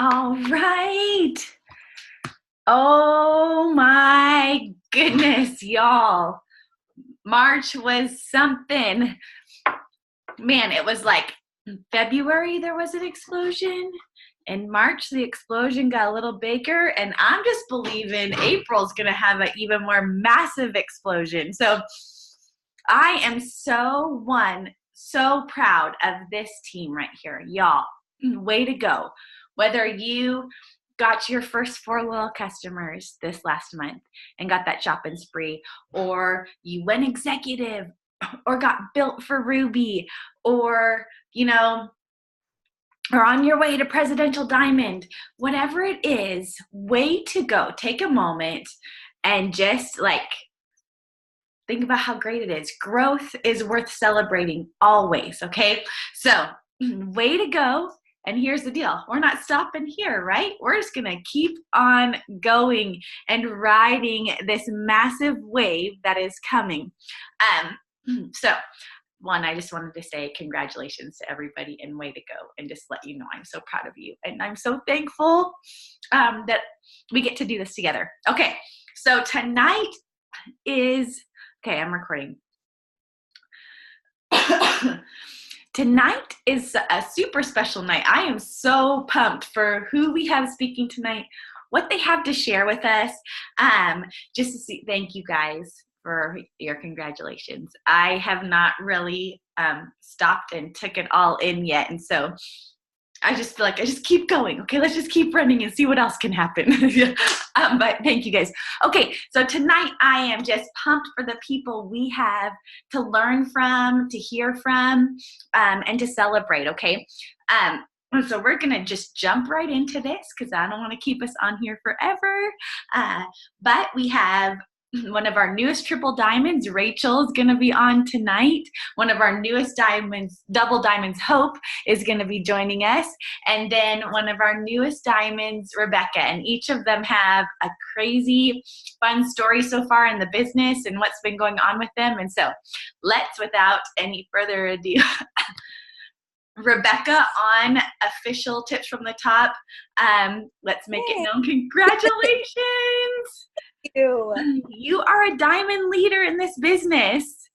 All right. Oh my goodness, y'all. March was something. Man, it was like February there was an explosion. In March, the explosion got a little bigger, and I'm just believing April's going to have an even more massive explosion. So I am so proud of this team right here. Y'all, way to go. Whether you got your first 4 little customers this last month and got that shopping spree, or you went executive, or got built for Ruby, or, or on your way to Presidential Diamond, whatever it is, way to go. Take a moment and just think about how great it is. Growth is worth celebrating always, okay? So, way to go. And here's the deal. We're not stopping here, right? We're just going to keep on going and riding this massive wave that is coming. So, one, I just wanted to say congratulations to everybody and way to go, and just let you know I'm so proud of you. And I'm so thankful that we get to do this together. Okay, so tonight is, I'm recording. Tonight is a super special night. I am so pumped for who we have speaking tonight, what they have to share with us. Just to see, thank you guys for your congratulations. I have not really stopped and took it all in yet. And so I just feel like I just keep going. Okay, let's just keep running and see what else can happen. But thank you guys. Okay, so tonight I am just pumped for the people we have to learn from, to hear from, and to celebrate, okay? So we're going to just jump right into this because I don't want to keep us on here forever. But we have one of our newest triple diamonds, Rachel, is going to be on tonight. One of our newest diamonds, double diamonds, Hope, is going to be joining us. And then one of our newest diamonds, Rebecca. And each of them have a crazy fun story so far in the business and what's been going on with them. And so let's, without any further ado, Rebecca, on official tips from the top. Let's make it known. Congratulations. You are a diamond leader in this business.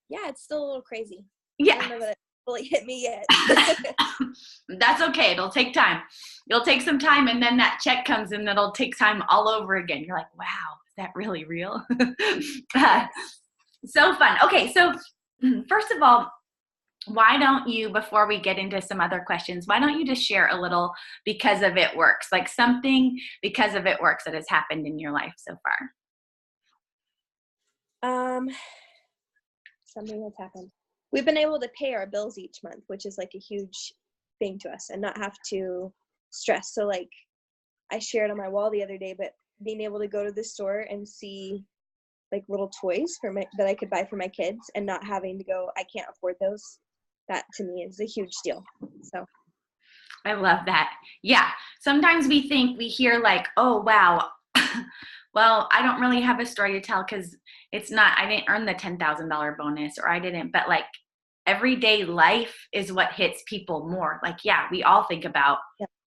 Yeah, it's still a little crazy. Yeah. I don't know that it fully hit me yet. That's okay. It'll take time. You'll take some time, and then that check comes and it'll take time all over again. You're like, wow, is that really real? So fun. Okay, so first of all, why don't you, before we get into some other questions, why don't you just share a little because of it works, like something because of it works that has happened in your life so far? Something that's happened. We've been able to pay our bills each month, which is like a huge thing to us, and not have to stress. So like I shared on my wall the other day, but being able to go to the store and see like little toys that I could buy for my kids and not having to go, I can't afford those. That to me is a huge deal. So I love that. Yeah. Sometimes we hear like, oh, wow. Well, I don't really have a story to tell because I didn't earn the $10,000 bonus, or I didn't, but like everyday life is what hits people more. Like, yeah, we all think about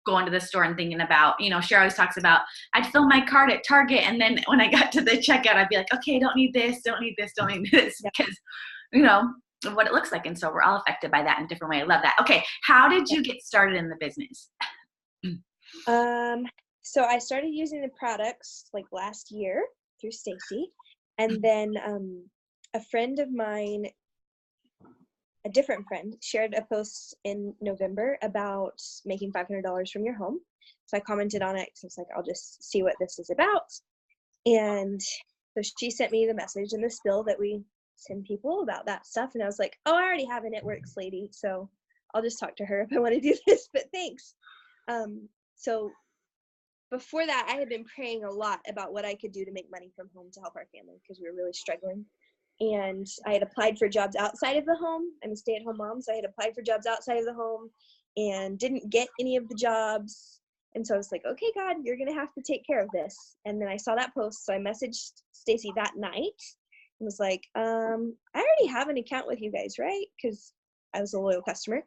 going to the store and thinking about, Cheryl always talks about, I'd fill my cart at Target. And then when I got to the checkout, I'd be like, okay, don't need this, don't need this, don't need this, because, what it looks like. And so we're all affected by that in a different way. I love that. Okay. How did you get started in the business? So I started using the products like last year through Stacy. And then a friend of mine, a different friend, shared a post in November about making $500 from your home. So I commented on it because I was like, I'll just see what this is about. And so she sent me the message and the spill that we send people about that stuff. And I was like, oh, I already have a networks lady, so I'll just talk to her if I want to do this, but thanks. So before that, I had been praying a lot about what I could do to make money from home to help our family because we were really struggling. And I had applied for jobs outside of the home. I'm a stay-at-home mom, so I had applied for jobs outside of the home and didn't get any of the jobs. And so I was like, okay, God, you're going to have to take care of this. And then I saw that post, so I messaged Stacy that night and was like, I already have an account with you guys, right? Because I was a loyal customer.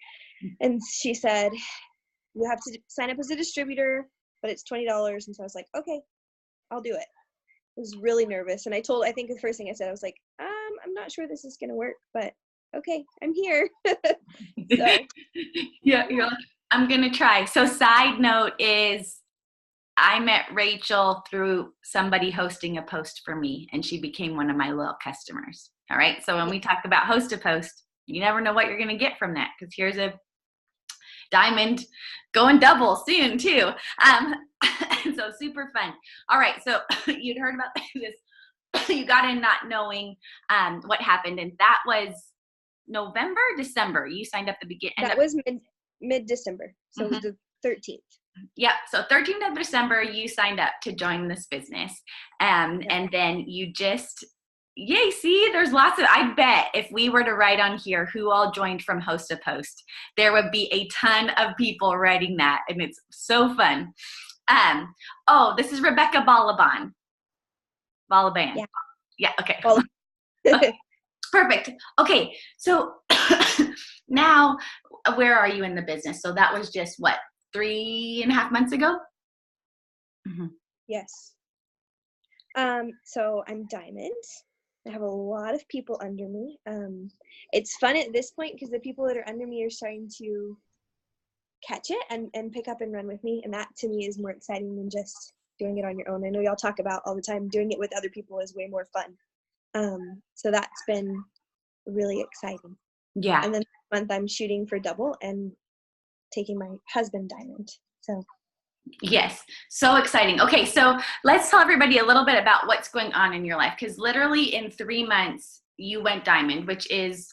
And she said, you have to sign up as a distributor, but it's $20. And so I was like, okay, I'll do it. I was really nervous. And I think the first thing I said, I was like, I'm not sure this is going to work, but okay, I'm here. So Yeah, you're like, I'm going to try. So side note is I met Rachel through somebody hosting a post for me, and she became one of my loyal customers. All right. So when we talk about host to post, you never know what you're going to get from that, because here's a diamond going double soon too. So super fun. All right. So you'd heard about this. You got in not knowing what happened, and that was November, December. You signed up the beginning. That was mid-December. So it was the 13th. Yeah, so 13th of December, you signed up to join this business. And then you just, yay, see, there's lots of, I bet if we were to write on here who all joined from host to post, there would be a ton of people writing that, and it's so fun. This is Rebecca Balaban. Yeah, okay. Okay. Perfect. Okay, so now where are you in the business? So that was just what, 3.5 months ago? Mm-hmm. Yes. So I'm Diamond. I have a lot of people under me. It's fun at this point because the people that are under me are starting to catch it and pick up and run with me. And that to me is more exciting than just doing it on your own. I know y'all talk about all the time, doing it with other people is way more fun. So that's been really exciting. Yeah. And then this month I'm shooting for double and taking my husband Diamond. So yes, so exciting. Okay, so let's tell everybody a little bit about what's going on in your life, because literally in 3 months you went diamond, which is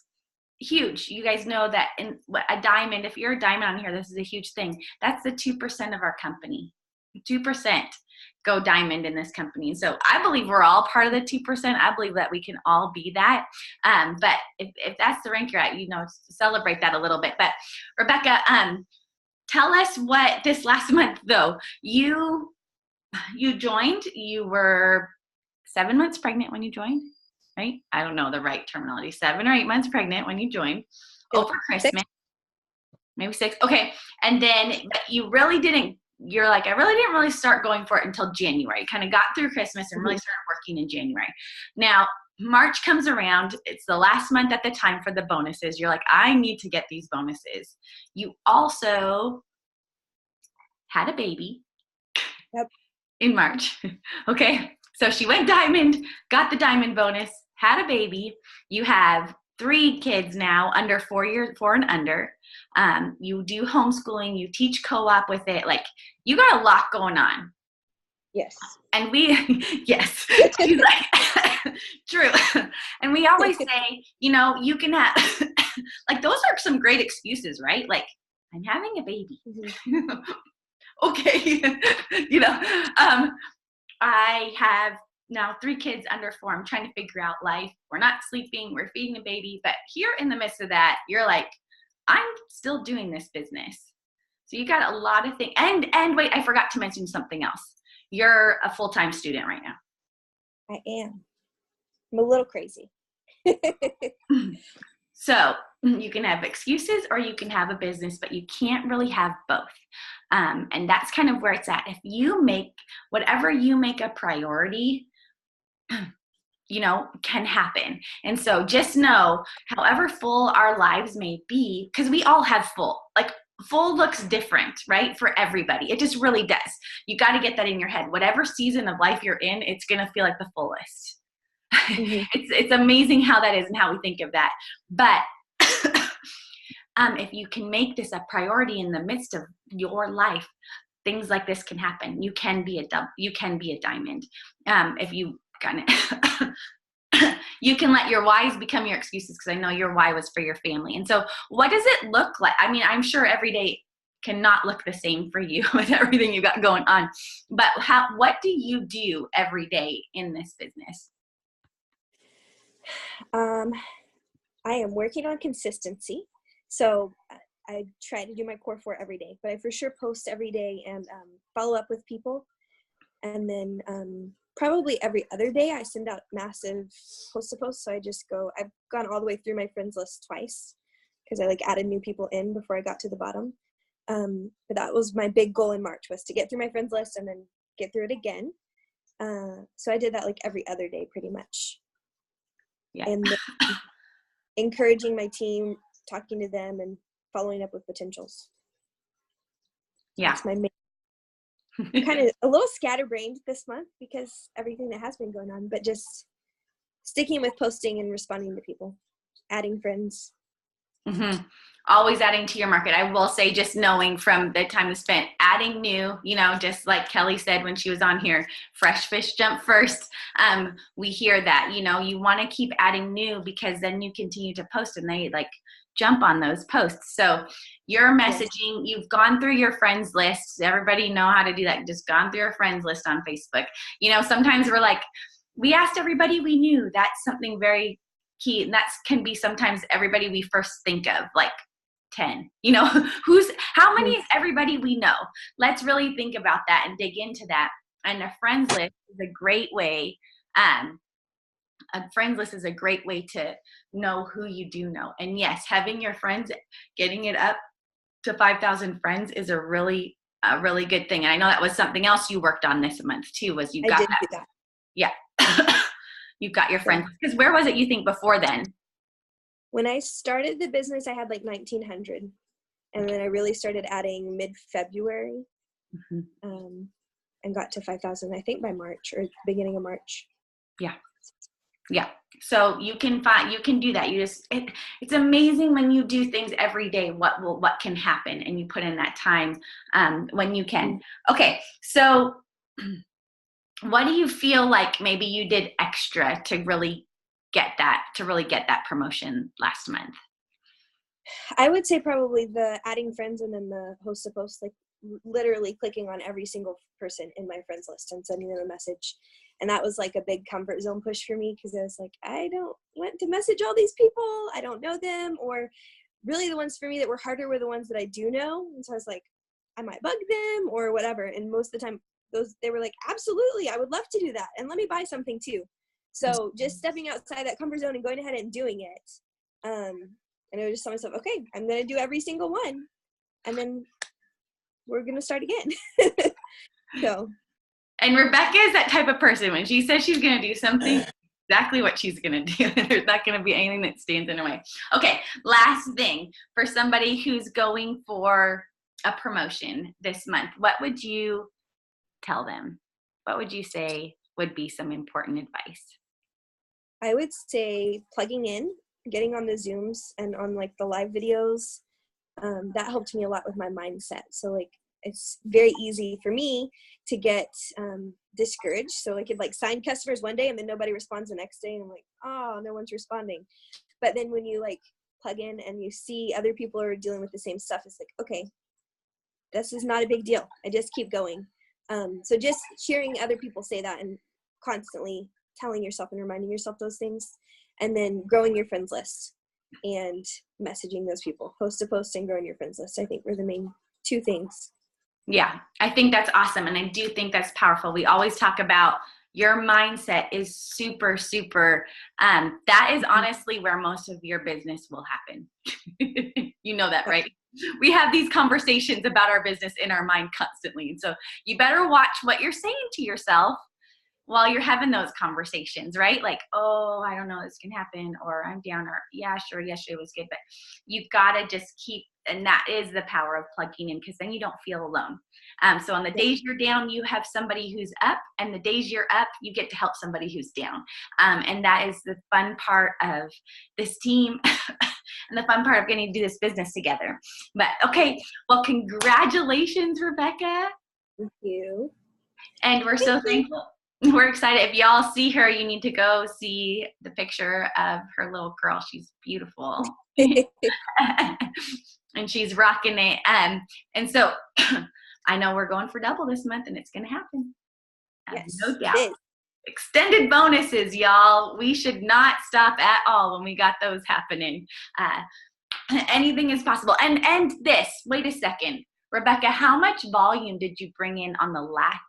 huge. You guys know that in a diamond, if you're a diamond on here, this is a huge thing. That's the 2% of our company. 2% go diamond in this company. And so I believe we're all part of the 2%. I believe that we can all be that. But if that's the rank you're at, celebrate that a little bit. But Rebecca, tell us what this last month, though, you joined. You were 7 months pregnant when you joined, right? I don't know the right terminology. 7 or 8 months pregnant when you joined over Christmas. 6. Maybe 6. Okay. And then you really didn't, you're like, I really didn't really start going for it until January. Kind of got through Christmas and really started working in January. Now, March comes around. It's the last month at the time for the bonuses. You're like, I need to get these bonuses. You also had a baby in March. Okay. So she went diamond, got the diamond bonus, had a baby. You have 3 kids now under 4 and under. You do homeschooling, you teach co-op with it. Like, you got a lot going on. Yes. And yes, she's like, true. And we always say, you can have, like, those are some great excuses, right? Like, I'm having a baby. Mm-hmm. Okay. I have now 3 kids under 4. I'm trying to figure out life. We're not sleeping. We're feeding a baby. But here in the midst of that, you're like, I'm still doing this business. So you got a lot of things. And wait, I forgot to mention something else. You're a full-time student right now. I am. I'm a little crazy. So you can have excuses or you can have a business, but you can't really have both. And that's kind of where it's at. If you make whatever you make a priority, can happen. And so just know, however full our lives may be, because we all have full, like full looks different, right? For everybody. It just really does. You got to get that in your head. Whatever season of life you're in, it's going to feel like the fullest. Mm-hmm. It's amazing how that is and how we think of that. But if you can make this a priority in the midst of your life, things like this can happen. You can be a diamond. If you kind of you can let your whys become your excuses, because I know your why was for your family. And so what does it look like? I mean, I'm sure every day cannot look the same for you with everything you got going on. But what do you do every day in this business? I am working on consistency. So I try to do my core 4 every day, but I for sure post every day and follow up with people. And then probably every other day I send out massive post to post. So I've gone all the way through my friends list twice because I added new people in before I got to the bottom. But that was my big goal in March, was to get through my friends list and then get through it again. So I did that like every other day pretty much. Yeah. And then encouraging my team, talking to them, and following up with potentials. Yeah. That's my main. Kind of a little scatterbrained this month because everything that has been going on, but just sticking with posting and responding to people, adding friends. Mm-hmm. Always adding to your market. I will say, just knowing from the time spent adding new, just like Kelly said when she was on here, fresh fish jump first. We hear that, you want to keep adding new because then you continue to post and they like jump on those posts. So your messaging, you've gone through your friends list. Everybody know how to do that. Just gone through your friends list on Facebook. Sometimes we're like, we asked everybody we knew. That's something very key. And that can be sometimes everybody we first think of, like 10, how many is everybody we know? Let's really think about that and dig into that. And a friends list is a great way. A friends list is a great way to know who you do know. And yes, having your friends, getting it up to 5,000 friends is a really good thing. And I know that was something else you worked on this month too, was you got I did do that. Yeah. You've got your friends. Because where was it, you think, before then? When I started the business, I had like 1,900. And then I really started adding mid-February, and got to 5,000, I think by March or beginning of March. Yeah. Yeah. So you can do that. It's amazing when you do things every day, what can happen, and you put in that time when you can. Okay. So what do you feel like maybe you did extra to really get that promotion last month? I would say probably the adding friends and then the host to post, like literally clicking on every single person in my friends list and sending them a message. And that was like a big comfort zone push for me, because I was like, I don't want to message all these people. I don't know them. Or really the ones for me that were harder were the ones that I do know. And so I was like, I might bug them or whatever. And most of the time they were like, absolutely, I would love to do that. And let me buy something too. So just stepping outside that comfort zone and going ahead and doing it. And I would just tell myself, okay, I'm going to do every single one. And then we're going to start again. So. And Rebecca is that type of person. When she says she's going to do something, exactly what she's going to do. There's not going to be anything that stands in her way. Okay, last thing. For somebody who's going for a promotion this month, what would you tell them? What would you say would be some important advice? I would say plugging in, getting on the Zooms and on like the live videos. That helped me a lot with my mindset. So like, it's very easy for me to get discouraged. So I could like sign customers one day and then nobody responds the next day. And I'm like, oh, no one's responding. But then when you like plug in and you see other people are dealing with the same stuff, it's like, okay, this is not a big deal. I just keep going. So just hearing other people say that and constantly telling yourself and reminding yourself those things, and then growing your friends list and messaging those people, post to post and growing your friends list, I think were the main two things. Yeah, I think that's awesome. And I do think that's powerful. We always talk about your mindset is super, super, that is honestly where most of your business will happen. You know that, right? We have these conversations about our business in our mind constantly. And so you better watch what you're saying to yourself while you're having those conversations, right? Like, oh, I don't know, this can happen, or I'm down, or yeah, sure, yesterday was good. But you've got to just keep, and that is the power of plugging in, because then you don't feel alone. So on the days you're down, you have somebody who's up, and the days you're up, you get to help somebody who's down. And that is the fun part of this team and the fun part of getting to do this business together. But okay, well, congratulations, Rebecca. Thank you. And we're so thankful. We're excited. If y'all see her, you need to go see the picture of her little girl. She's beautiful. And she's rocking it. And so I know we're going for double this month, and it's going to happen. Yes, no doubt. Extended bonuses, y'all. We should not stop at all when we got those happening. Anything is possible. And this, wait a second. Rebecca, how much volume did you bring in on the last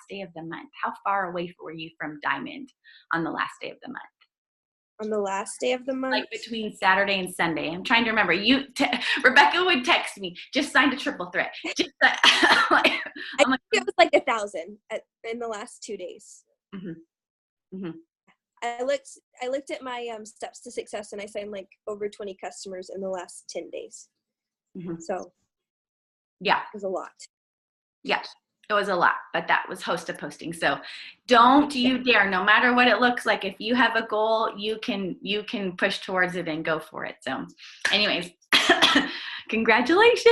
day of the month? How far away were you from Diamond on the last day of the month? on the last day of the month. Like between Saturday and Sunday. I'm trying to remember. Rebecca would text me, just signed a triple threat. Just like, I I'm like, think it was like 1,000 in the last 2 days. mm-hmm, mm-hmm. I looked at my steps to success, and I signed like over 20 customers in the last 10 days. Mm-hmm. So yeah, it was a lot. Yeah, it was a lot, but that was host of posting. So don't you dare, no matter what it looks like, if you have a goal, you can push towards it and go for it. So anyways, congratulations.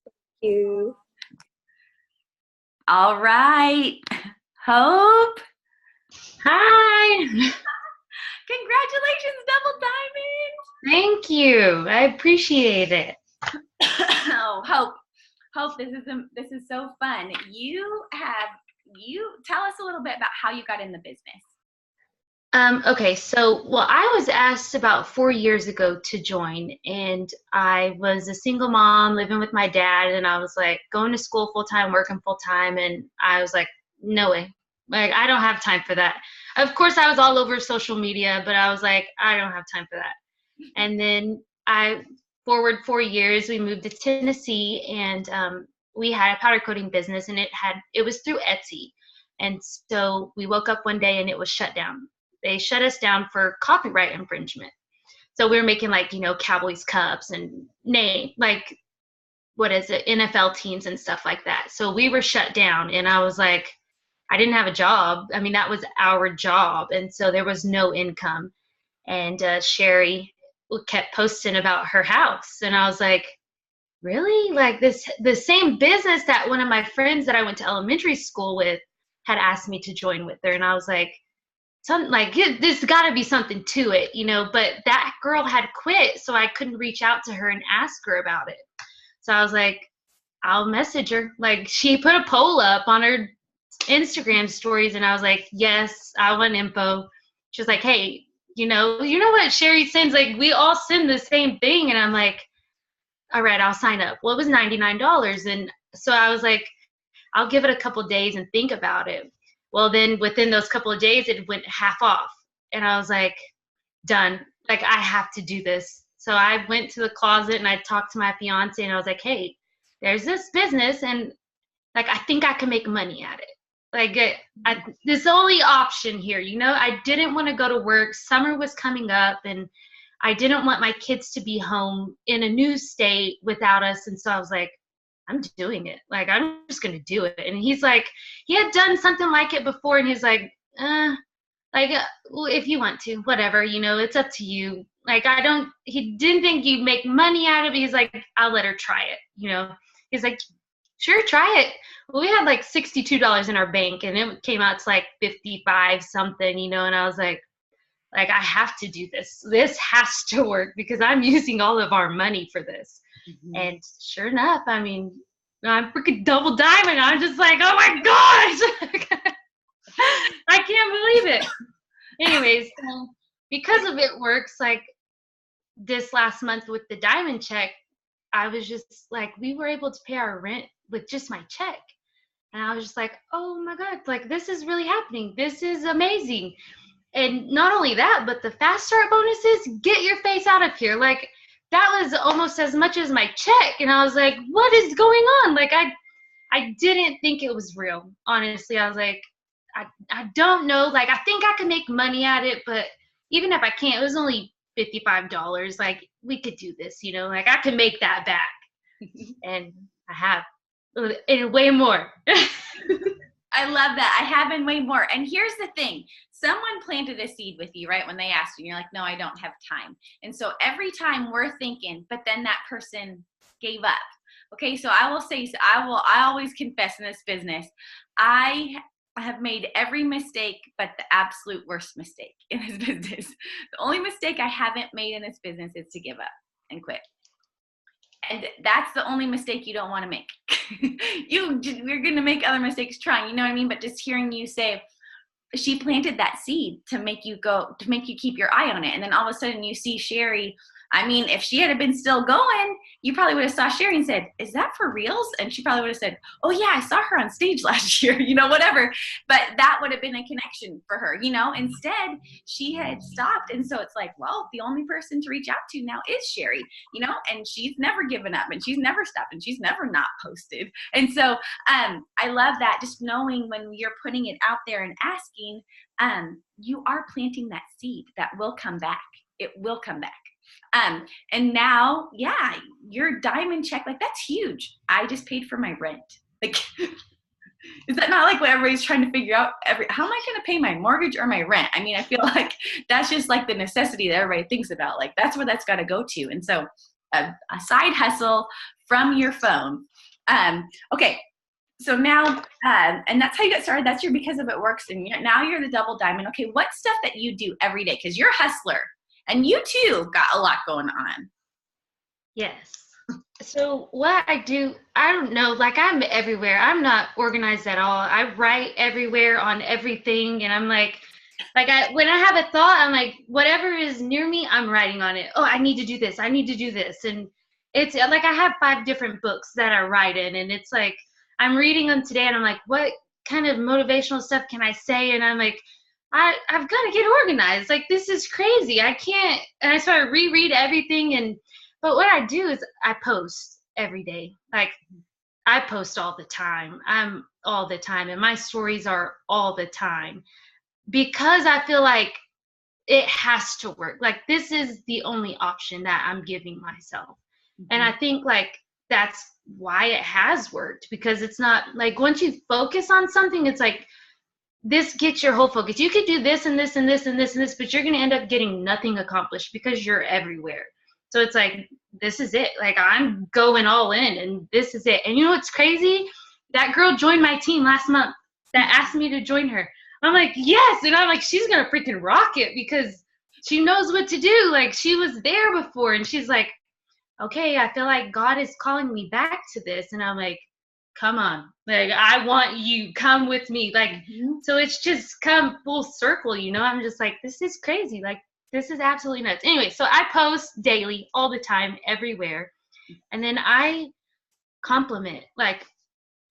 Thank you. All right. Hope. Hi. Congratulations, Double Diamond. Thank you. I appreciate it. Oh, Hope, this is so fun. You tell us a little bit about how you got in the business. Okay, so I was asked about 4 years ago to join, and I was a single mom living with my dad, and I was like going to school full time, working full time, and I was like, no way, like I don't have time for that. Of course, I was all over social media, but I was like, I don't have time for that. And then forward 4 years, we moved to Tennessee, and we had a powder coating business, and it was through Etsy, and so we woke up one day and it was shut down. They shut us down for copyright infringement. So we were making Cowboys cups and NFL teams and stuff like that. So we were shut down, and I was like, I didn't have a job. I mean, that was our job. And so there was no income. And Sherry kept posting about her house. And I was like, really? Like the same business that one of my friends that I went to elementary school with had asked me to join with her. And I was like, there's got to be something to it, but that girl had quit, so I couldn't reach out to her and ask her about it. So I was like, I'll message her. Like, she put a poll up on her Instagram stories, and I was like, yes, I want info. She was like, hey, you know what Sherry sends? Like, we all send the same thing. And I'm like, all right, I'll sign up. Well, it was $99. And so I was like, I'll give it a couple days and think about it. Well, then within those couple of days, it went half off. And I was like, done. Like, I have to do this. So I went to the closet and I talked to my fiance, and I was like, hey, there's this business, and like, I think I can make money at it. Like, this is the only option here. I didn't want to go to work. Summer was coming up, and I didn't want my kids to be home in a new state without us. And so I was like, I'm doing it. Like, I'm just going to do it. And he's like, he had done something like it before. And he's like, well, if you want to, whatever, it's up to you. Like, he didn't think you'd make money out of it. He's like, I'll let her try it. He's like, sure, try it. Well, we had like $62 in our bank, and it came out to like 55 something, and I was like, I have to do this. This has to work because I'm using all of our money for this. Mm-hmm. And sure enough, I mean, I'm freaking double diamond. I'm just like, oh my gosh, I can't believe it. Anyways, because of it works, like this last month with the diamond check, I was just like, we were able to pay our rent with just my check. And I was just like, oh my God, like this is really happening. This is amazing. And not only that, but the fast start bonuses, get your face out of here. Like, that was almost as much as my check. And I was like, what is going on? Like, I didn't think it was real. Honestly, I was like, I don't know. Like, I think I can make money at it, but even if I can't, it was only $55. Like, we could do this, like I can make that back. And I have, and way more. I love that. I have and way more. And here's the thing. Someone planted a seed with you, right? When they asked you, and you're like, no, I don't have time. And so every time we're thinking, but then that person gave up. Okay. So I will say, I always confess in this business, I have made every mistake, but the absolute worst mistake in this business. The only mistake I haven't made in this business is to give up and quit. And that's the only mistake you don't want to make. You're going to make other mistakes trying, you know what I mean? But just hearing you say, she planted that seed to make you keep your eye on it. And then all of a sudden you see Sherry I mean, if she had been still going, you probably would have saw Sherry and said, is that for reals? And she probably would have said, oh yeah, I saw her on stage last year, whatever. But that would have been a connection for her, Instead, she had stopped. And so it's like, well, the only person to reach out to now is Sherry, and she's never given up and she's never stopped and she's never not posted. And so I love that, just knowing when you're putting it out there and asking, you are planting that seed that will come back. It will come back. And now, yeah, your diamond check, like that's huge. I just paid for my rent. Like, is that not like what everybody's trying to figure out? How am I going to pay my mortgage or my rent? I mean, I feel like that's just like the necessity that everybody thinks about. Like that's where that's got to go to. And so a side hustle from your phone. Okay. So now, and that's how you get started. That's your Because of It Works. And now you're the double diamond. Okay. What stuff that you do every day? Cause you're a hustler. And you too got a lot going on. Yes. So what I do, I don't know, like I'm everywhere. I'm not organized at all. I write everywhere on everything. And I'm like when I have a thought, I'm like, whatever is near me, I'm writing on it. Oh, I need to do this. I need to do this. And it's like, I have 5 different books that I write in. And it's like, I'm reading them today and I'm like, what kind of motivational stuff can I say? And I'm like, I've got to get organized. Like, this is crazy. I can't. And I started reread everything. But what I do is I post every day. Like, I post all the time. I'm all the time. And my stories are all the time because I feel like it has to work. Like, this is the only option that I'm giving myself. Mm-hmm. And I think like that's why it has worked, because it's not like once you focus on something, it's like, this gets your whole focus. You could do this and this and this and this and this, but you're going to end up getting nothing accomplished because you're everywhere. So it's like, this is it. Like, I'm going all in and this is it. And you know what's crazy? That girl joined my team last month that asked me to join her. I'm like, yes. And I'm like, she's going to freaking rock it because she knows what to do. Like, she was there before. And she's like, okay, I feel like God is calling me back to this. And I'm like, come on, like, I want you, come with me. Like, so it's just come full circle, I'm just like, this is crazy. Like, this is absolutely nuts. Anyway, so I post daily, all the time, everywhere. And then I compliment. Like,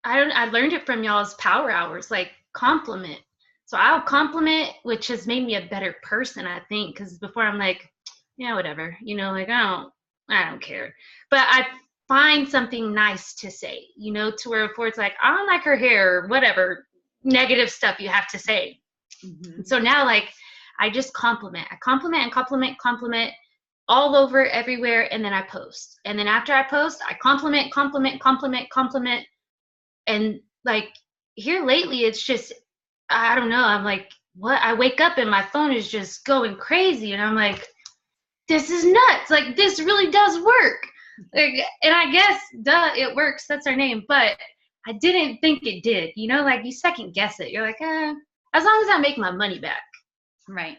I learned it from y'all's power hours, like compliment. So I'll compliment, which has made me a better person, I think. Cause before I'm like, yeah, whatever, like, I don't care. But I find something nice to say, to where before it's like, I don't like her hair or whatever negative stuff you have to say. Mm-hmm. So now, like, I just compliment. I compliment and compliment all over everywhere. And then I post. And then after I post, I compliment. And like here lately, it's just, I don't know. I'm like, what? I wake up and my phone is just going crazy. And I'm like, this is nuts. Like, this really does work. Like, and I guess, duh, it works. That's our name. But I didn't think it did. Like, you second guess it. You're like, as long as I make my money back. Right.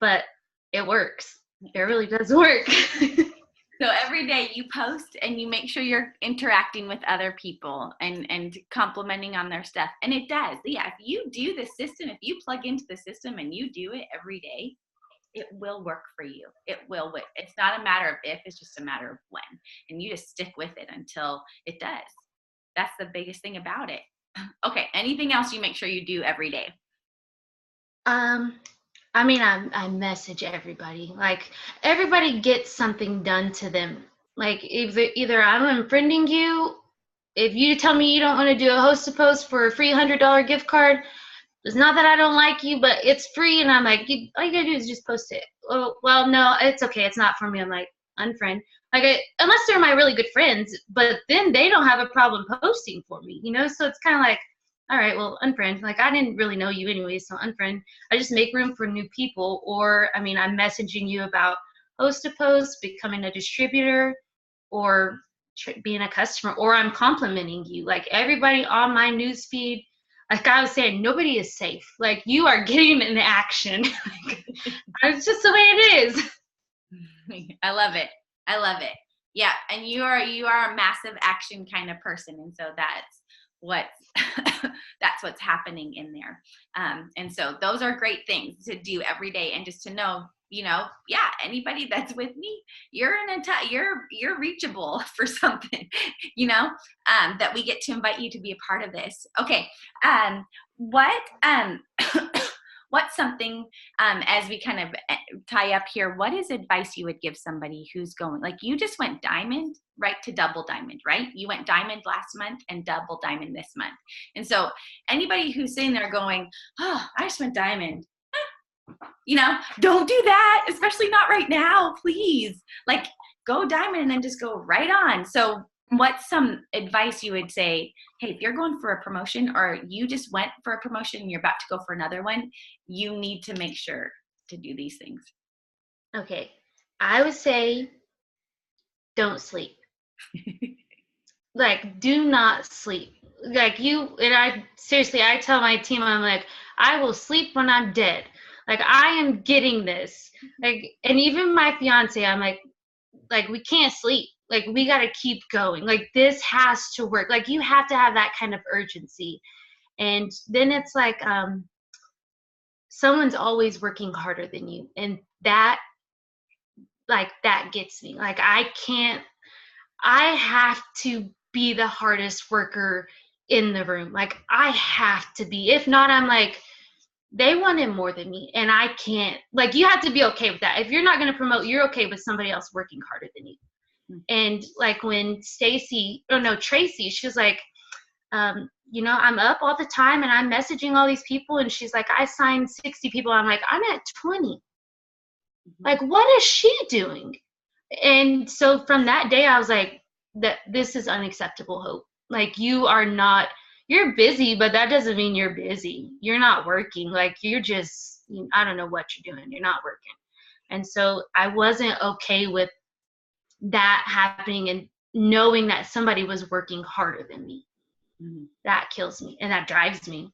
But it works. It really does work. So every day you post and you make sure you're interacting with other people and complimenting on their stuff. And it does. Yeah, if you do the system, if you plug into the system and you do it every day, it will work for you. It will. It's not a matter of if, it's just a matter of when. And you just stick with it until it does. That's the biggest thing about it. Okay. Anything else you make sure you do every day? I mean, I message everybody. Like, everybody gets something done to them. Like, either I'm unfriending you, if you tell me you don't want to do a host a post for a free $100 gift card, it's not that I don't like you, but it's free. And I'm like, all you gotta do is just post it. Oh, well, no, it's okay. It's not for me. I'm like, unfriend. Like, unless they're my really good friends, but then they don't have a problem posting for me, So it's kind of like, all right, well, unfriend. Like, I didn't really know you anyway, so unfriend. I just make room for new people. Or, I mean, I'm messaging you about host a post, becoming a distributor, or being a customer, or I'm complimenting you. Like, everybody on my newsfeed, like I was saying, nobody is safe. Like, you are getting an action. It's just the way it is. I love it. I love it. Yeah, and you are a massive action kind of person, and so that's what's that's what's happening in there. And so those are great things to do every day, and just to know, yeah, anybody that's with me, you're you're reachable for something, that we get to invite you to be a part of this. Okay. What what's something, as we kind of tie up here, what is advice you would give somebody who's going, like, you just went diamond, right, to double diamond, right? You went diamond last month and double diamond this month. And so anybody who's sitting there going, oh, I just went diamond, don't do that, especially not right now, please. Like, go diamond and then just go right on. So what's some advice you would say, hey, if you're going for a promotion, or you just went for a promotion and you're about to go for another one, you need to make sure to do these things? Okay. I would say don't sleep. Like, do not sleep. Like, I tell my team, I'm like, I will sleep when I'm dead. Like, I am getting this. Like, and even my fiance, I'm like, we can't sleep. Like, we got to keep going. Like, this has to work. Like, you have to have that kind of urgency. And then it's like, someone's always working harder than you. And that gets me. Like, I have to be the hardest worker in the room. Like, I have to be. If not, I'm like, they wanted more than me, and I can't. Like, you have to be okay with that. If you're not going to promote, you're okay with somebody else working harder than you. Mm-hmm. And like when Tracy, she was like, I'm up all the time and I'm messaging all these people, and she's like, I signed 60 people. I'm like, I'm at 20. Mm-hmm. Like, what is she doing? And so from that day, I was like, this is unacceptable, Hope. Like, you're busy, but that doesn't mean you're busy. You're not working. Like, you're just, I don't know what you're doing. You're not working. And so I wasn't okay with that happening, and knowing that somebody was working harder than me. Mm-hmm. That kills me, and that drives me.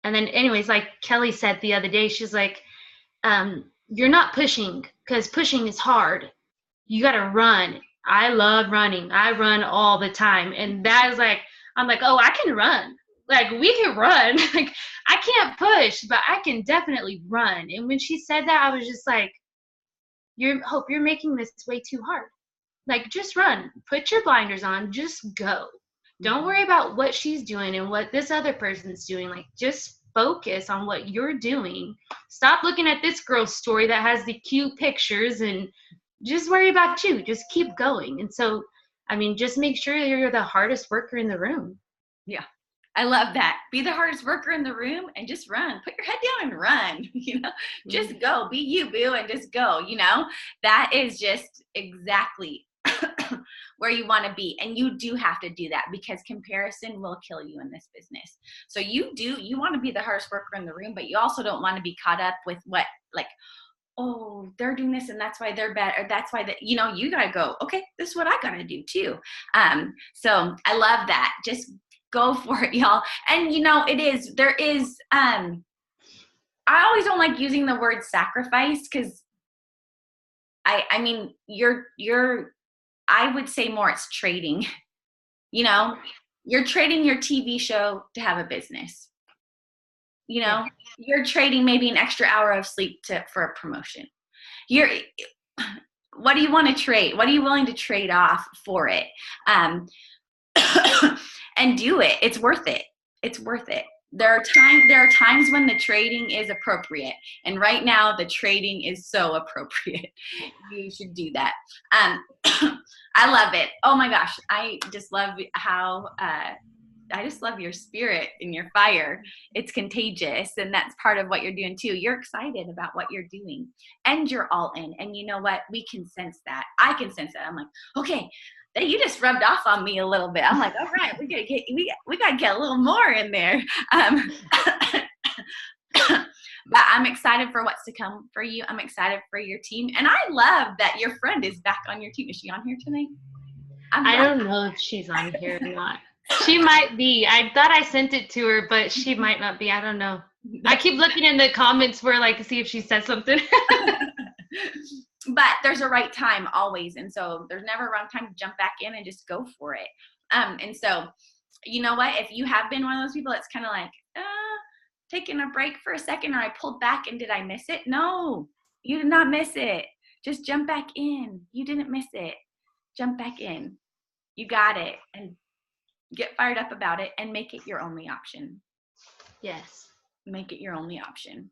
And then anyways, like Kelly said the other day, she's like, you're not pushing, because pushing is hard. You got to run. I love running. I run all the time. And that is like, I'm like, oh, I can run. Like, we can run. Like, I can't push, but I can definitely run. And when she said that, I was just like, Hope, you're making this way too hard. Like, just run. Put your blinders on. Just go. Don't worry about what she's doing and what this other person's doing. Like, just focus on what you're doing. Stop looking at this girl's story that has the cute pictures, and just worry about you. Just keep going. And so, just make sure you're the hardest worker in the room. Yeah. I love that. Be the hardest worker in the room and just run. Put your head down and run, just go. Be you, boo, and just go, That is just exactly where you want to be. And you do have to do that, because comparison will kill you in this business. So you want to be the hardest worker in the room, but you also don't want to be caught up with what, like, oh, they're doing this and that's why they're bad, or that's why you got to go, okay, this is what I got to do too. So I love that. Just go for it, y'all. And there is, I always don't like using the word sacrifice, because I would say more it's trading. You're trading your TV show to have a business. You're trading maybe an extra hour of sleep for a promotion. What do you want to trade? What are you willing to trade off for it? And do it. It's worth it. It's worth it. There are times when the trading is appropriate, and right now the trading is so appropriate. You should do that. I love it. Oh my gosh, I just love how I just love your spirit and your fire. It's contagious, and that's part of what you're doing too. You're excited about what you're doing, and you're all in. And you know what? We can sense that. I can sense that. I'm like, okay, you just rubbed off on me a little bit. I'm like, all right, we gotta get a little more in there. But I'm excited for what's to come for you. I'm excited for your team, and I love that your friend is back on your team. Is she on here tonight? I don't know if she's on here or not. She might be. I thought I sent it to her, but she might not be. I don't know. I keep looking in the comments for to see if she said something. But there's a right time always. And so there's never a wrong time to jump back in and just go for it. And so, you know what? If you have been one of those people that's kind of like, taking a break for a second, or I pulled back and did I miss it? No, you did not miss it. Just jump back in. You didn't miss it. Jump back in. You got it. And get fired up about it and make it your only option. Yes. Make it your only option.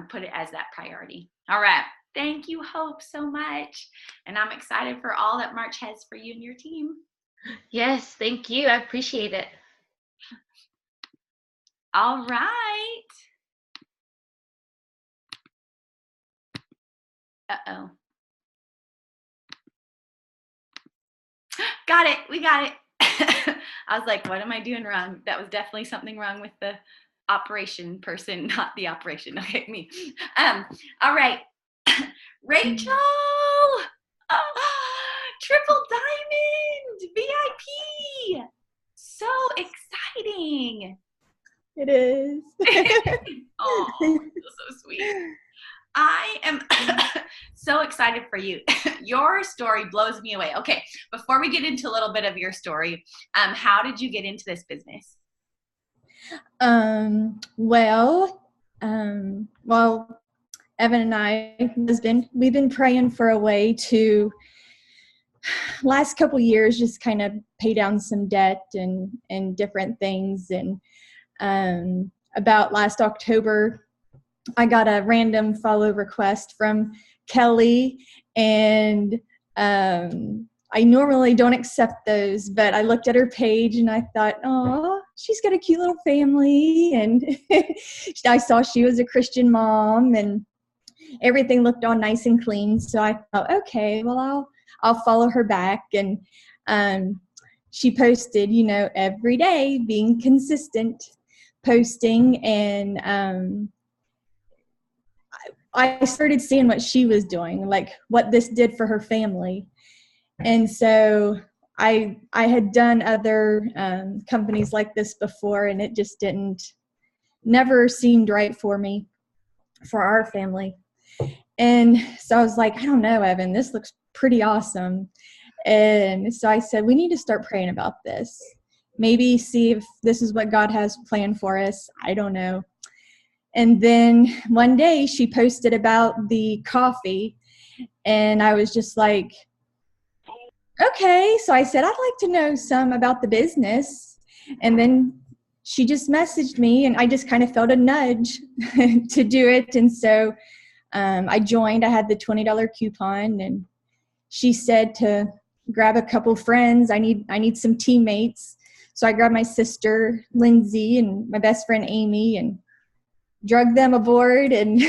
Put it as that priority. All right. Thank you, Hope, so much. And I'm excited for all that March has for you and your team. Yes, thank you. I appreciate it. All right. Uh-oh. Got it. We got it. I was like, what am I doing wrong? That was definitely something wrong with the operation person, not the operation. Okay, me. All right. Rachel! Triple Diamond! VIP! So exciting! It is. Oh, so sweet. I am so excited for you. Your story blows me away. Okay, before we get into a little bit of your story, how did you get into this business? Well, Evan and I we've been praying for a way to last couple years just kind of pay down some debt and different things. And about last October, I got a random follow request from Kelly, and I normally don't accept those, but I looked at her page and I thought, oh, she's got a cute little family, and I saw she was a Christian mom, and everything looked all nice and clean. So I thought, okay, well, I'll follow her back. And she posted, every day, being consistent, posting, and I started seeing what she was doing, like what this did for her family. And so I had done other companies like this before, and it just never seemed right for me, for our family. And so I was like, I don't know, Evan, this looks pretty awesome. And so I said, we need to start praying about this. Maybe see if this is what God has planned for us. I don't know. And then one day she posted about the coffee, and I was just like, okay. So I said, I'd like to know some about the business. And then she just messaged me, and I just kind of felt a nudge to do it. And so I joined. I had the $20 coupon, and she said to grab a couple friends. I need some teammates. So I grabbed my sister, Lindsay, and my best friend, Amy, and drug them aboard, and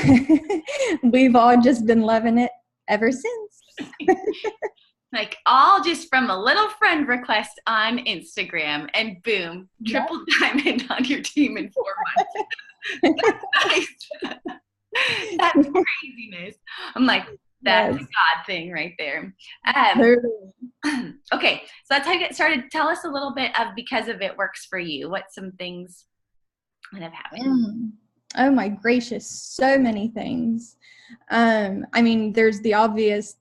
we've all just been loving it ever since. Like all just from a little friend request on Instagram, and boom, triple diamond on your team in 4 months. That's nice. That's craziness. I'm like, that's a God thing right there. Okay, so that's how you get started. Tell us a little bit of because of it works for you. What's some things that have happened? Oh my gracious, so many things. I mean, there's the obvious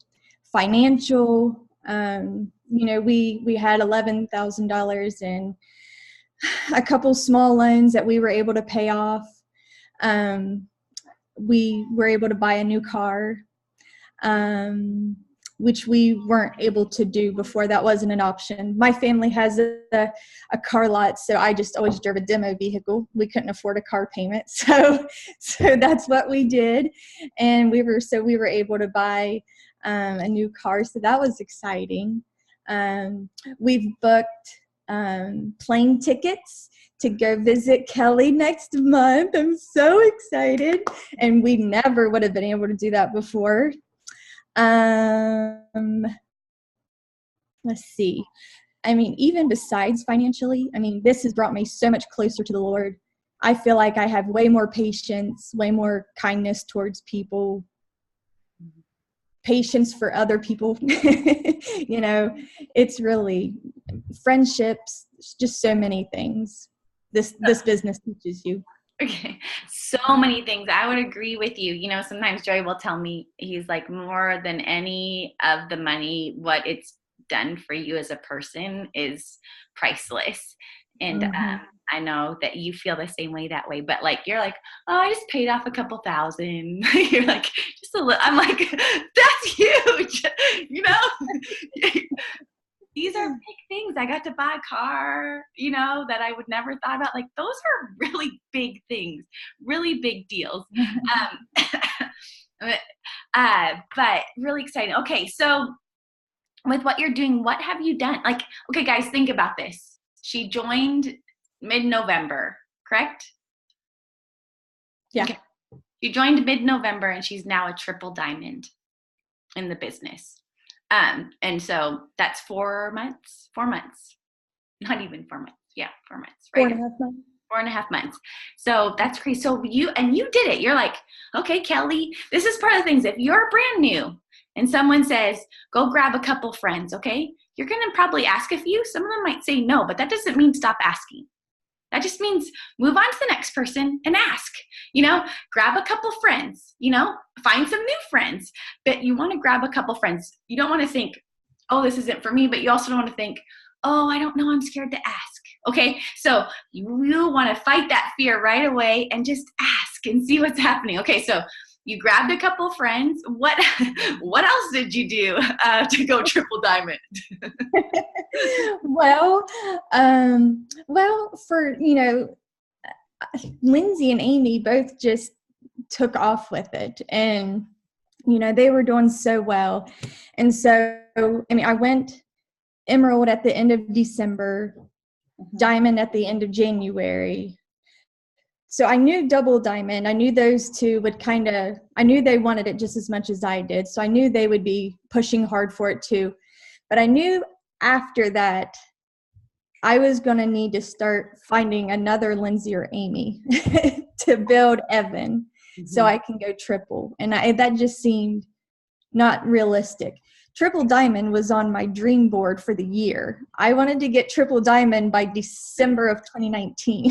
financial. We had $11,000 in a couple small loans that we were able to pay off. We were able to buy a new car, which we weren't able to do before. That wasn't an option. My family has a car lot, so I just always drove a demo vehicle. We couldn't afford a car payment, so that's what we did, and we were able to buy a new car. So that was exciting. We've booked plane tickets to go visit Kelly next month. I'm so excited, and we never would have been able to do that before. Let's see. I mean, even besides financially, I mean, this has brought me so much closer to the Lord. I feel like I have way more patience, way more kindness towards people, patience for other people. It's really friendships, just so many things. This business teaches you. Okay, so many things. I would agree with you. Sometimes Joey will tell me, he's like, more than any of the money, what it's done for you as a person is priceless. And I know that you feel the same way that way, but like, you're like, oh, I just paid off a couple thousand. You're like, just a little. I'm like, that's huge. You know, these are big things. I got to buy a car, you know, that I would never thought about. Like, those are really big things, really big deals. But really exciting. Okay, so with what you're doing, what have you done? Like, okay, guys, think about this. She joined mid-November, correct? Yeah. Okay. She joined mid-November, and she's now a triple diamond in the business. And so that's 4 months, not even 4 months. Yeah, 4 months, right? 4.5 months. 4.5 months. So that's crazy. So you did it. You're like, okay, Kelly, this is part of the things. If you're brand new and someone says, go grab a couple friends, okay, you're going to probably ask a few. Some of them might say no, but that doesn't mean stop asking. That just means move on to the next person and ask, you know, grab a couple friends, you know, find some new friends. But you want to grab a couple friends. You don't want to think, oh, this isn't for me. But you also don't want to think, oh, I don't know, I'm scared to ask. Okay, so you want to fight that fear right away and just ask and see what's happening. Okay, so you grabbed a couple friends. What else did you do to go triple diamond? Well, for, you know, Lindsay and Amy both just took off with it, and, you know, they were doing so well. And so, I mean, I went Emerald at the end of December, Diamond at the end of January. So I knew double diamond. I knew those two would I knew they wanted it just as much as I did. So I knew they would be pushing hard for it too. But I knew after that, I was going to need to start finding another Lindsay or Amy to build Evan so I can go triple. And that just seemed not realistic. Triple diamond was on my dream board for the year. I wanted to get triple diamond by December of 2019.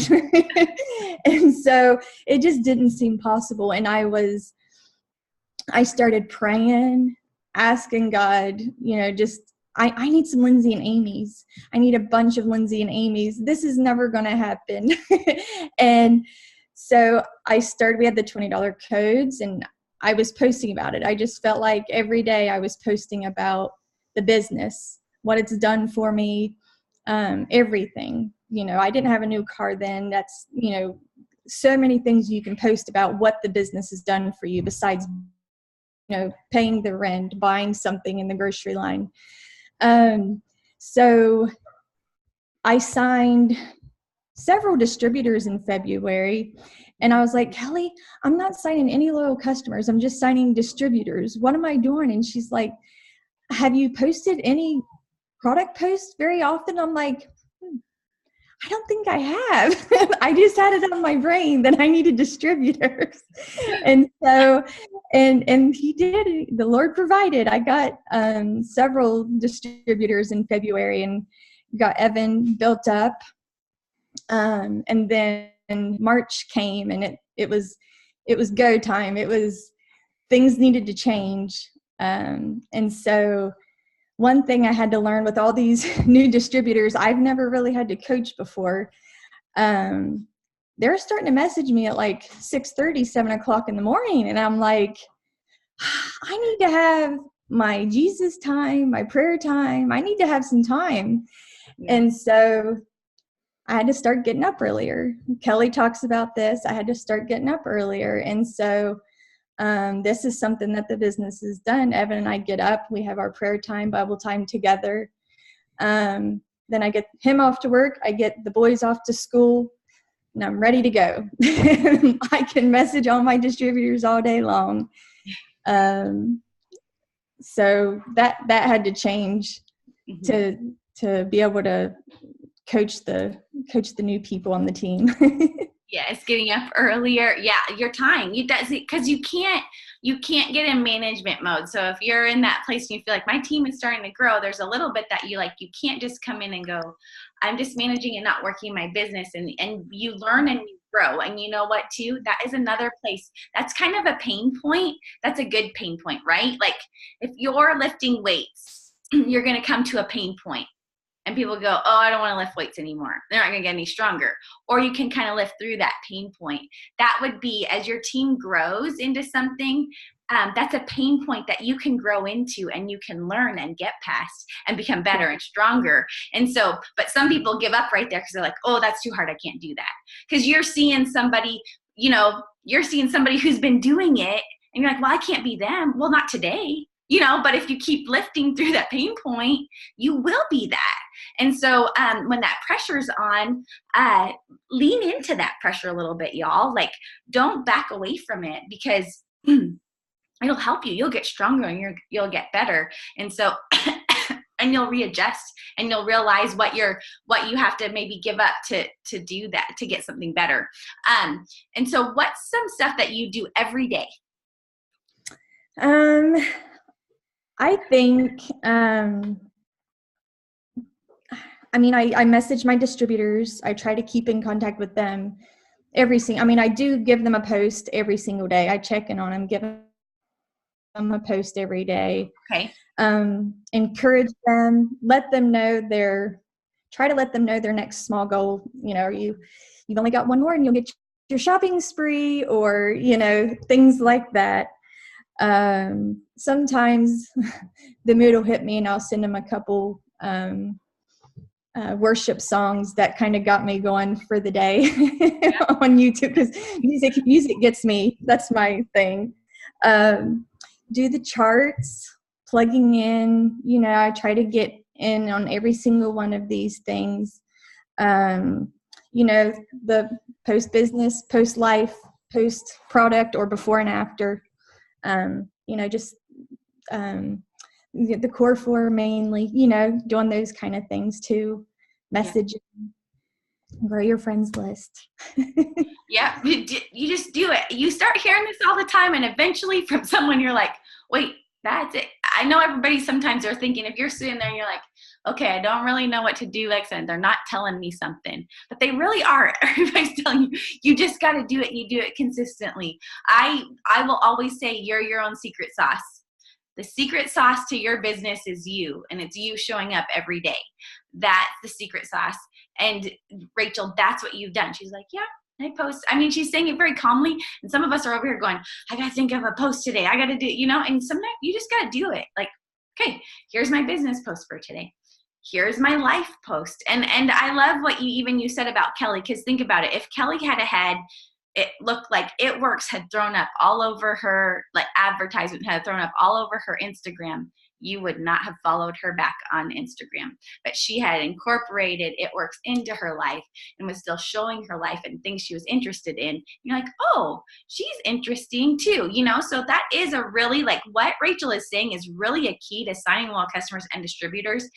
And so it just didn't seem possible. And I started praying, asking God, you know, just, I need some Lindsay and Amy's. I need a bunch of Lindsay and Amy's. This is never going to happen. And so we had the $20 codes, and I was posting about it. I just felt like every day I was posting about the business, what it's done for me, everything. You know, I didn't have a new car then. That's, you know, so many things you can post about what the business has done for you besides, you know, paying the rent, buying something in the grocery line. So I signed several distributors in February. And I was like, Kelly, I'm not signing any loyal customers. I'm just signing distributors. What am I doing? And she's like, have you posted any product posts very often? I'm like, I don't think I have. I just had it on my brain that I needed distributors. And so, and he did, the Lord provided. I got several distributors in February and got Evan built up. And then March came, and it was go time. It was, things needed to change. And so one thing I had to learn with all these new distributors I've never really had to coach before, they're starting to message me at like 6:30, 7 o'clock in the morning. And I'm like, I need to have my Jesus time, my prayer time. I need to have some time. Yeah. And so I had to start getting up earlier. Kelly talks about this. I had to start getting up earlier. And so this is something that the business has done. Evan and I get up. We have our prayer time, Bible time together. Then I get him off to work. I get the boys off to school, and I'm ready to go. I can message all my distributors all day long. So that had to change to be able to coach the new people on the team. Yes, getting up earlier. Yeah, your time. Because you can't get in management mode. So if you're in that place and you feel like my team is starting to grow, there's a little bit that you can't just come in and go, I'm just managing and not working my business. And you learn and you grow. And you know what too? That is another place. That's kind of a pain point. That's a good pain point, right? Like if you're lifting weights you're going to come to a pain point. And people go, oh, I don't want to lift weights anymore. They're not going to get any stronger. Or you can kind of lift through that pain point. That would be, as your team grows into something, that's a pain point that you can grow into and you can learn and get past and become better and stronger. And so, but some people give up right there because they're like, oh, that's too hard. I can't do that. Because you're seeing somebody, who's been doing it and you're like, well, I can't be them. Well, not today. But if you keep lifting through that pain point, you will be that. And so when that pressure's on, lean into that pressure a little bit, y'all. Like, don't back away from it, because it'll help you. You'll get stronger and you'll get better. And so, and you'll readjust and you'll realize what you have to maybe give up to do that, to get something better. And so what's some stuff that you do every day? I think, I message my distributors. I try to keep in contact with them I do give them a post every single day. I check in on them, give them a post every day. Okay. Encourage them, try to let them know their next small goal. You've only got one more and you'll get your shopping spree, or, things like that. Sometimes the mood will hit me and I'll send them a couple worship songs that kind of got me going for the day on YouTube, because music gets me. That's my thing. Do the charts, plugging in, I try to get in on every single one of these things. The post business, post life, post product, or before and after. The core four mainly, doing those kind of things too. Message, grow your friends list. Yeah, you just do it. You start hearing this all the time, and eventually from someone you're like, wait, that's it. I know everybody sometimes are thinking, if you're sitting there and you're like, okay, I don't really know what to do, and they're not telling me something, but they really are. Everybody's telling you, you just got to do it. You do it consistently. I will always say you're your own secret sauce. The secret sauce to your business is you, and it's you showing up every day. That's the secret sauce. And Rachel, that's what you've done. She's like, yeah, I post. She's saying it very calmly, and some of us are over here going, I got to think of a post today. I got to do, and sometimes you just got to do it. Like, okay, here's my business post for today. Here's my life post. And I love what you said about Kelly, because think about it. If Kelly had it looked like It Works had thrown up all over her, like advertisement had thrown up all over her Instagram, you would not have followed her back on Instagram. But she had incorporated It Works into her life and was still showing her life and things she was interested in. You're like, oh, she's interesting too, So that is a really, like, what Rachel is saying is really a key to signing loyal customers and distributors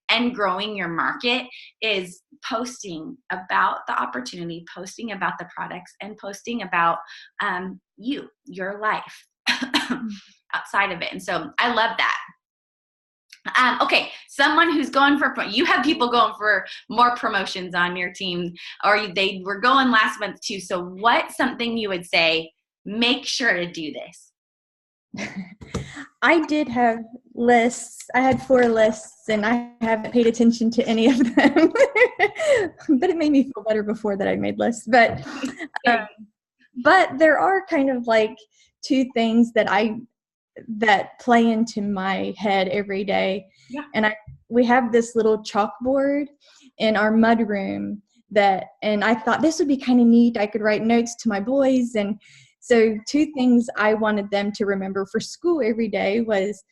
and growing your market, is posting about the opportunity, posting about the products, and posting about your life outside of it. And so I love that. Okay, someone who's going you have people going for more promotions on your team, or they were going last month too. So what's something you would say, make sure to do this? I did have lists. I had 4 lists, and I haven't paid attention to any of them. But it made me feel better before that I made lists. But there are kind of like 2 things that play into my head every day. Yeah. And we have this little chalkboard in our mud room and I thought this would be kind of neat. I could write notes to my boys. And so 2 things I wanted them to remember for school every day was,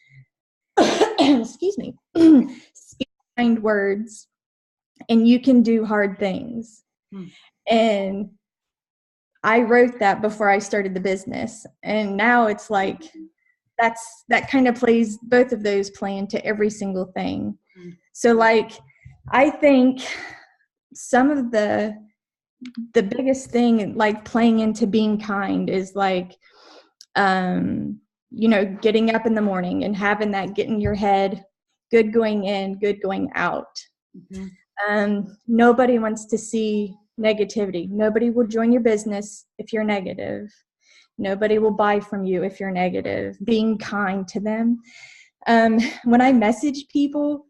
excuse me, speak kind words, and you can do hard things. And I wrote that before I started the business. And now it's like, that kind of plays, both of those play into every single thing. So like, I think some of the biggest thing, like playing into being kind, is like, getting up in the morning and having that get in your head, good going in, good going out. Nobody wants to see negativity. Nobody will join your business if you're negative. Nobody will buy from you if you're negative. Being kind to them. When I message people,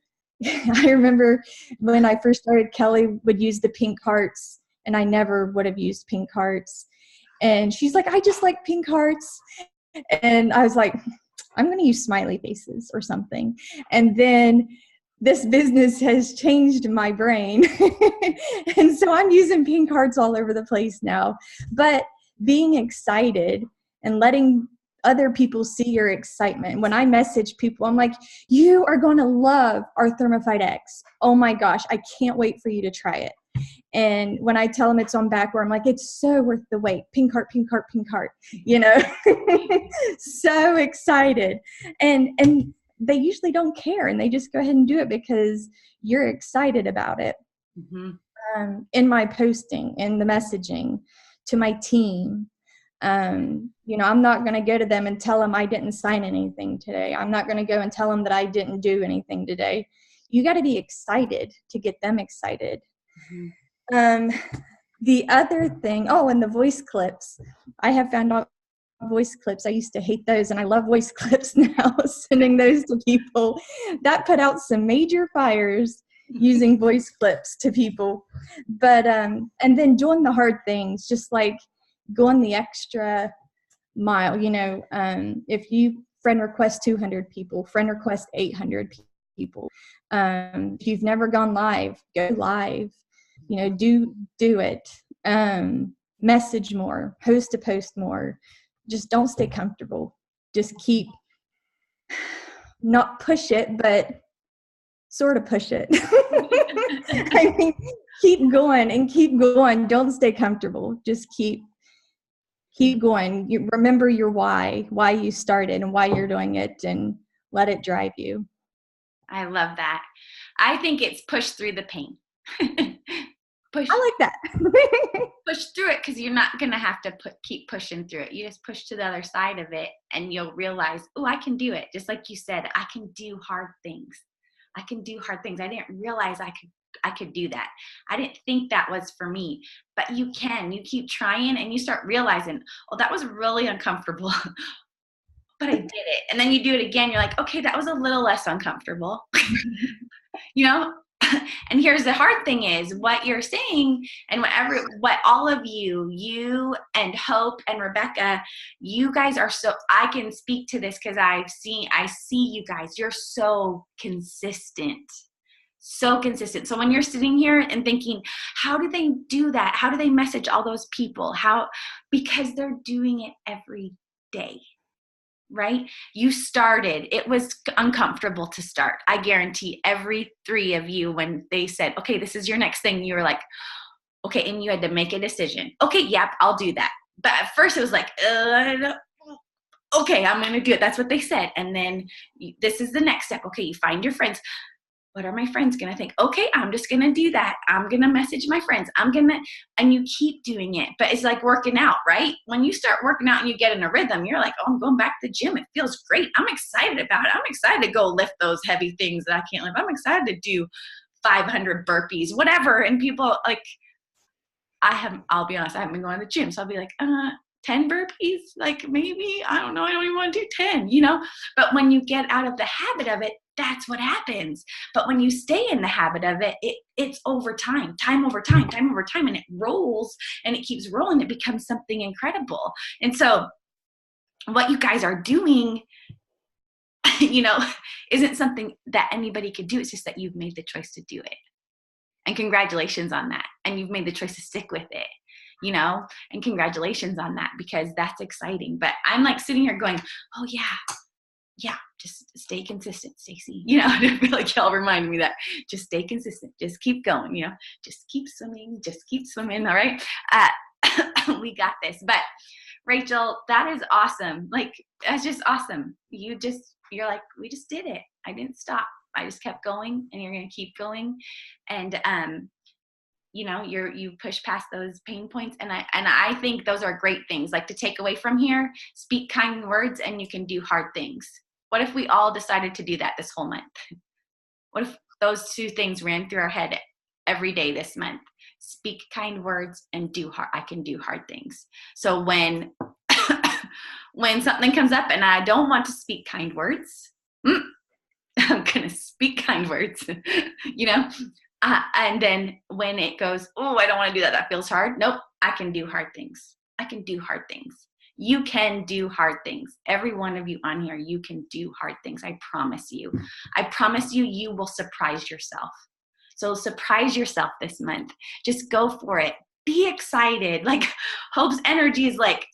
I remember when I first started, Kelly would use the pink hearts, and I never would have used pink hearts. And she's like, I just like pink hearts. And I was like, I'm going to use smiley faces or something. And then this business has changed my brain. And so I'm using pink hearts all over the place now. But being excited and letting other people see your excitement. When I message people, I'm like, you are going to love our Thermophyte X. Oh my gosh, I can't wait for you to try it. And when I tell them it's on back, where I'm like, it's so worth the wait. Pink heart, pink heart, pink heart, you know, so excited. And they usually don't care, and they just go ahead and do it because you're excited about it. Mm-hmm. In my posting, in the messaging to my team, you know, I'm not going to go to them and tell them I didn't sign anything today. I'm not going to go and tell them that I didn't do anything today. You got to be excited to get them excited. Mm-hmm. The other thing, and the voice clips. I have found out voice clips. I used to hate those, and I love voice clips now, sending those to people. That put out some major fires, using voice clips to people. But, and then doing the hard things, just like going the extra mile, you know, if you friend request 200 people, friend request 800 people. If you've never gone live, go live. You know, do it. Message more, post more. Just don't stay comfortable. Just keep, not push it, but sort of push it. I mean, keep going and keep going. Don't stay comfortable. Just keep going. You remember your why you started and why you're doing it, and let it drive you. I love that. I think it's push through the pain. Push. I like that. Push through it, because you're not going to have to keep pushing through it. You just push to the other side of it, and you'll realize, oh, I can do it. Just like you said, I can do hard things. I can do hard things. I didn't realize I could do that. I didn't think that was for me, but you can. You keep trying, and you start realizing, oh, that was really uncomfortable, but I did it. And then you do it again. You're like, okay, that was a little less uncomfortable. You know? And here's the hard thing is what you're saying, and what all of you and Hope and Rebecca, you guys are so, I can speak to this because I see you guys, you're so consistent. So consistent. So when you're sitting here and thinking, how do they do that? How do they message all those people? Because they're doing it every day. Right? You started. It was uncomfortable to start. I guarantee every three of you, when they said, okay, this is your next thing, you were like, okay, and you had to make a decision. Okay, yep, I'll do that. But at first it was like, okay, I'm going to do it. That's what they said. And then this is the next step. Okay, you find your friends. What are my friends going to think? Okay, I'm just going to do that. I'm going to message my friends. And you keep doing it. But it's like working out, right? When you start working out and you get in a rhythm, you're like, oh, I'm going back to the gym. It feels great. I'm excited about it. I'm excited to go lift those heavy things that I can't lift. I'm excited to do 500 burpees, whatever. And people like, I'll be honest, I haven't been going to the gym. So I'll be like, 10 burpees? Like maybe, I don't know. I don't even want to do 10, you know? But when you get out of the habit of it, that's what happens. But when you stay in the habit of it, it's over time over time, and it rolls and it keeps rolling. It becomes something incredible. And so what you guys are doing, you know, isn't something that anybody could do. It's just that you've made the choice to do it. And congratulations on that. And you've made the choice to stick with it, you know, and congratulations on that, because that's exciting. But I'm like sitting here going, oh yeah, just stay consistent, Stacy. You know, I feel like y'all reminded me that. Just stay consistent. Just keep going, you know. Just keep swimming. All right? We got this. But Rachel, that is awesome. Like, that's just awesome. You're like, we just did it. I didn't stop. I just kept going, and you're going to keep going. And, you know, you push past those pain points. And I think those are great things, like to take away from here. Speak kind words, and you can do hard things. What if we all decided to do that this whole month? What if those two things ran through our head every day this month? Speak kind words and I can do hard things. So when when something comes up and I don't want to speak kind words, I'm going to speak kind words, you know? And then when it goes, oh, I don't want to do that. That feels hard. Nope. I can do hard things. I can do hard things. You can do hard things. Every one of you on here, you can do hard things. I promise you. I promise you, you will surprise yourself. So surprise yourself this month. Just go for it. Be excited. Like Hope's energy is like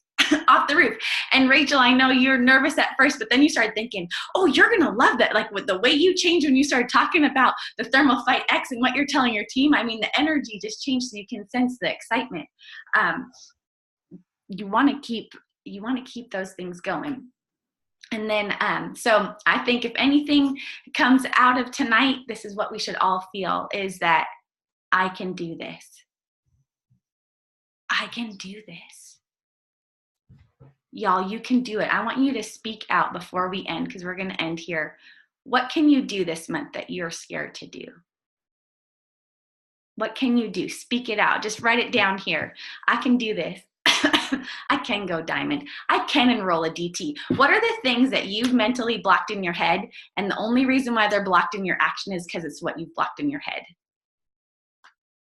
off the roof. And Rachel, I know you're nervous at first, but then you started thinking, oh, you're going to love that. Like with the way you changed when you started talking about the Thermal Fight X and what you're telling your team. I mean, the energy just changed so you can sense the excitement. You want to keep those things going. And then, so I think if anything comes out of tonight, this is what we should all feel, is that I can do this. I can do this. Y'all, you can do it. I want you to speak out before we end, because we're going to end here. What can you do this month that you're scared to do? What can you do? Speak it out. Just write it down here. I can do this. I can go diamond. I can enroll a DT. What are the things that you've mentally blocked in your head? And the only reason why they're blocked in your action is because it's what you've blocked in your head.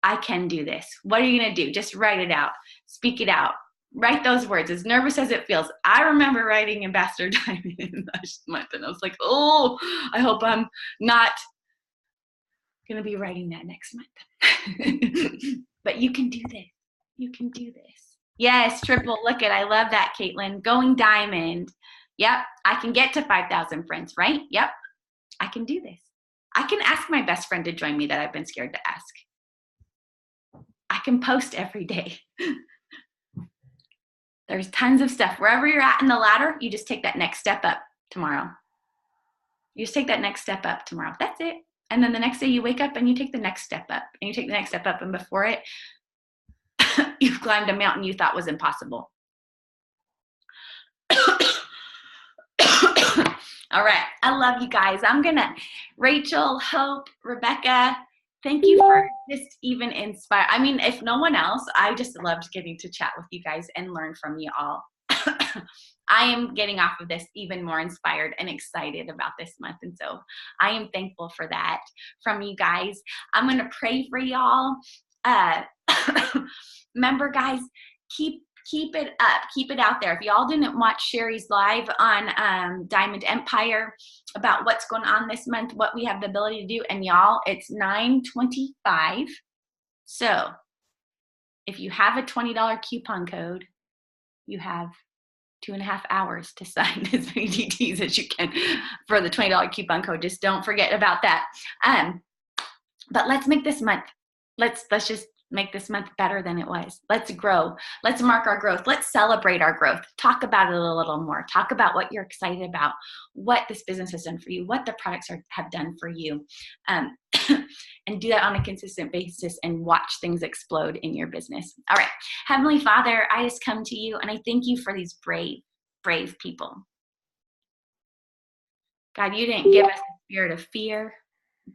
I can do this. What are you going to do? Just write it out. Speak it out. Write those words, as nervous as it feels. I remember writing Ambassador Diamond last month, and I was like, oh, I hope I'm not going to be writing that next month. But you can do this. You can do this. Yes, triple. Look at, I love that, Caitlin. Going diamond. Yep, I can get to 5,000 friends, right? Yep, I can do this. I can ask my best friend to join me that I've been scared to ask. I can post every day. There's tons of stuff. Wherever you're at in the ladder, you just take that next step up tomorrow. You just take that next step up tomorrow. That's it. And then the next day you wake up and you take the next step up. And you take the next step up. And before it, you've climbed a mountain you thought was impossible. All right. I love you guys. Rachel, Hope, Rebecca, thank you for just even inspire. I mean, if no one else, I just loved getting to chat with you guys and learn from you all. I am getting off of this even more inspired and excited about this month. And so I am thankful for that from you guys. I'm going to pray for y'all. Remember, guys, keep it up. Keep it out there. If y'all didn't watch Sherry's live on Diamond Empire about what's going on this month, what we have the ability to do, and y'all, it's 9:25. So if you have a $20 coupon code, you have 2.5 hours to sign as many DTs as you can for the $20 coupon code. Just don't forget about that. But let's make this month, let's just make this month better than it was. Let's grow. Let's mark our growth. Let's celebrate our growth. Talk about it a little more. Talk about what you're excited about, what this business has done for you, what the products have done for you. And do that on a consistent basis and watch things explode in your business. All right. Heavenly Father, I just come to you and I thank you for these brave people. God, you didn't give us a spirit of fear,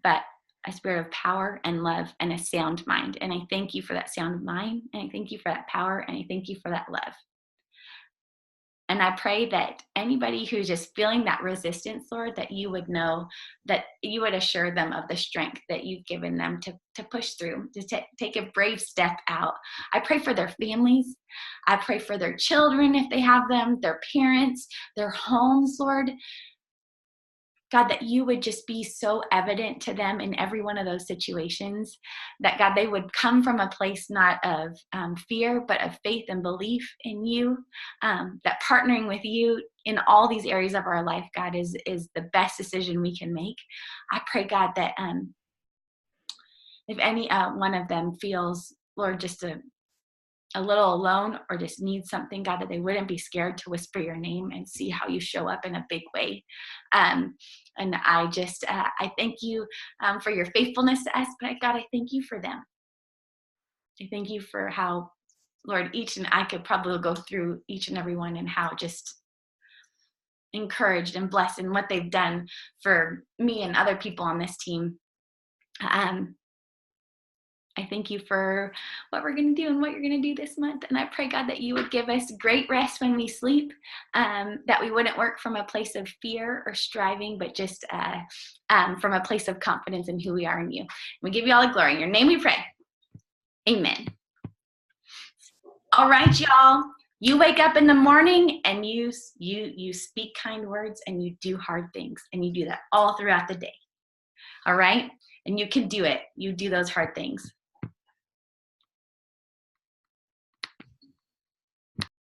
but a spirit of power and love and a sound mind. And I thank you for that sound mind. And I thank you for that power. And I thank you for that love. And I pray that anybody who's just feeling that resistance, Lord, that you would know, that you would assure them of the strength that you've given them to push through, to take a brave step out. I pray for their families. I pray for their children, if they have them, their parents, their homes, Lord. God, that you would just be so evident to them in every one of those situations, that God, they would come from a place not of fear, but of faith and belief in you, that partnering with you in all these areas of our life, God, is the best decision we can make. I pray, God, that if any one of them feels, Lord, just a little alone or just needs something, God, that they wouldn't be scared to whisper your name and see how you show up in a big way. And I just, I thank you for your faithfulness to us, but God, I thank you for them. I thank you for how, Lord, I could probably go through each and every one and how just encouraged and blessed in what they've done for me and other people on this team. I thank you for what we're going to do and what you're going to do this month. And I pray, God, that you would give us great rest when we sleep, that we wouldn't work from a place of fear or striving, but just from a place of confidence in who we are in you. We give you all the glory. In your name we pray. Amen. All right, y'all. You wake up in the morning and you speak kind words and you do hard things. And you do that all throughout the day. All right? And you can do it. You do those hard things.